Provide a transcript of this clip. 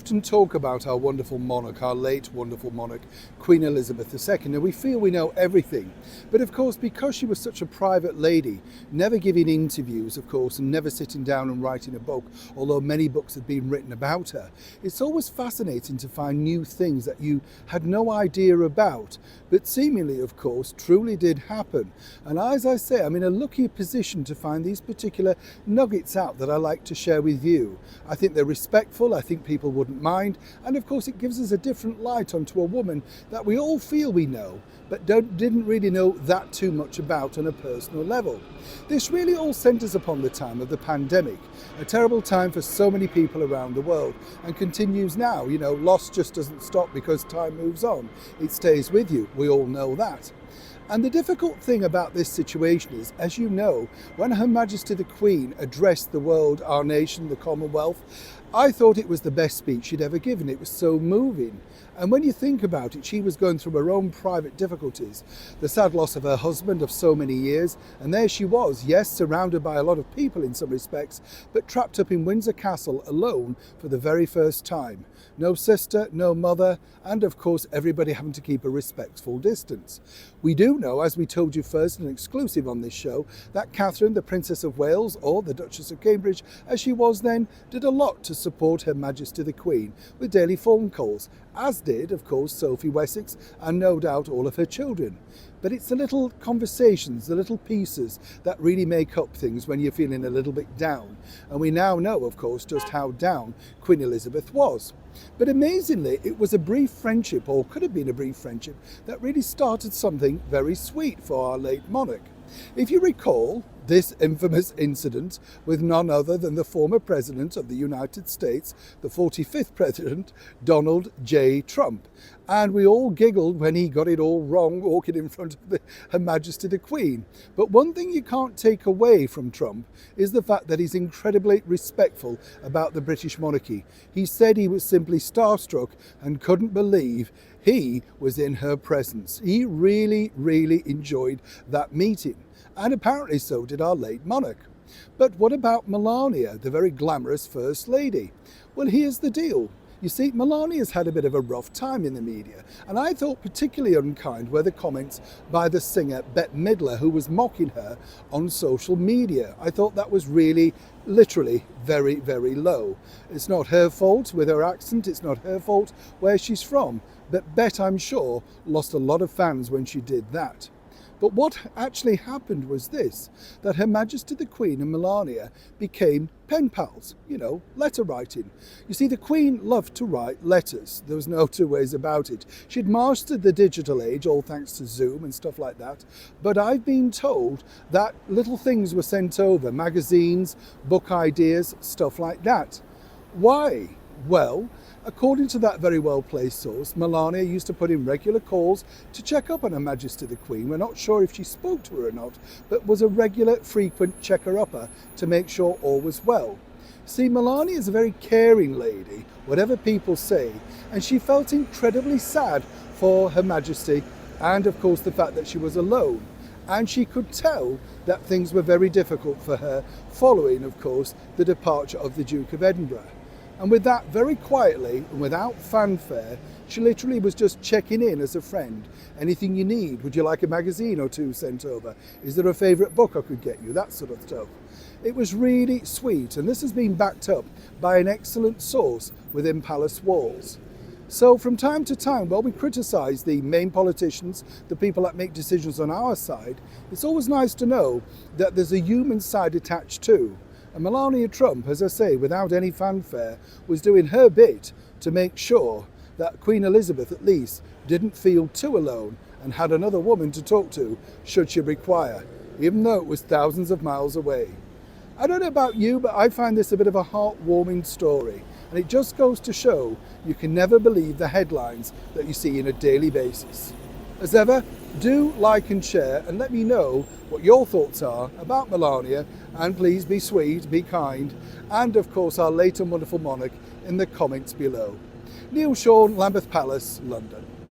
often talk about our wonderful monarch, our late wonderful monarch, Queen Elizabeth II, and we feel we know everything. But of course, because she was such a private lady, never giving interviews, of course, and never sitting down and writing a book, although many books have been written about her, it's always fascinating to find new things that you had no idea about, but seemingly, of course, truly did happen. And as I say, I'm in a lucky position to find these particular nuggets out that I like to share with you. I think they're respectful, I think people wouldn't mind, and of course it gives us a different light onto a woman that we all feel we know, but didn't really know that too much about on a personal level. This really all centres upon the time of the pandemic, a terrible time for so many people around the world, and continues now. You know, loss just doesn't stop because time moves on. It stays with you, we all know that. And the difficult thing about this situation is, as you know, when Her Majesty the Queen addressed the world, our nation, the Commonwealth, I thought it was the best speech she'd ever given. It was so moving. And when you think about it, she was going through her own private difficulties, the sad loss of her husband of so many years, and there she was, yes, surrounded by a lot of people in some respects, but trapped up in Windsor Castle alone for the very first time. No sister, no mother, and of course everybody having to keep a respectful distance. We do know, as we told you first and exclusive on this show, that Catherine, the Princess of Wales, or the Duchess of Cambridge, as she was then, did a lot to support Her Majesty the Queen with daily phone calls, as did, of course, Sophie Wessex and no doubt all of her children. But it's the little conversations, the little pieces that really make up things when you're feeling a little bit down. And we now know, of course, just how down Queen Elizabeth was. But amazingly, it was a brief friendship, or could have been a brief friendship, that really started something very sweet for our late monarch. If you recall, this infamous incident with none other than the former President of the United States, the 45th President, Donald J. Trump. And we all giggled when he got it all wrong walking in front of Her Majesty the Queen. But one thing you can't take away from Trump is the fact that he's incredibly respectful about the British monarchy. He said he was simply starstruck and couldn't believe he was in her presence. He really, really enjoyed that meeting. And apparently so did our late monarch. But what about Melania, the very glamorous First Lady? Well, here's the deal. You see, Melania's had a bit of a rough time in the media, and I thought particularly unkind were the comments by the singer Bette Midler, who was mocking her on social media. I thought that was really, literally, very, very low. It's not her fault with her accent, it's not her fault where she's from, but Bette, I'm sure, lost a lot of fans when she did that. But what actually happened was this, that Her Majesty the Queen and Melania became pen pals, you know, letter writing. You see, the Queen loved to write letters. There was no two ways about it. She'd mastered the digital age, all thanks to Zoom and stuff like that. But I've been told that little things were sent over, magazines, book ideas, stuff like that. Why? Well, according to that very well-placed source, Melania used to put in regular calls to check up on Her Majesty the Queen. We're not sure if she spoke to her or not, but was a regular, frequent checker-upper to make sure all was well. See, Melania is a very caring lady, whatever people say, and she felt incredibly sad for Her Majesty and, of course, the fact that she was alone. And she could tell that things were very difficult for her following, of course, the departure of the Duke of Edinburgh. And with that, very quietly and without fanfare, she literally was just checking in as a friend. Anything you need? Would you like a magazine or two sent over? Is there a favourite book I could get you? That sort of stuff. It was really sweet, and this has been backed up by an excellent source within palace walls. So from time to time, while we criticise the main politicians, the people that make decisions on our side, it's always nice to know that there's a human side attached too. And Melania Trump, as I say, without any fanfare, was doing her bit to make sure that Queen Elizabeth, at least, didn't feel too alone and had another woman to talk to, should she require, even though it was thousands of miles away. I don't know about you, but I find this a bit of a heartwarming story. And it just goes to show you can never believe the headlines that you see on a daily basis. As ever, do like and share and let me know what your thoughts are about Melania, and please be sweet, be kind, and of course our late and wonderful monarch in the comments below. Neil Sean, Lambeth Palace, London.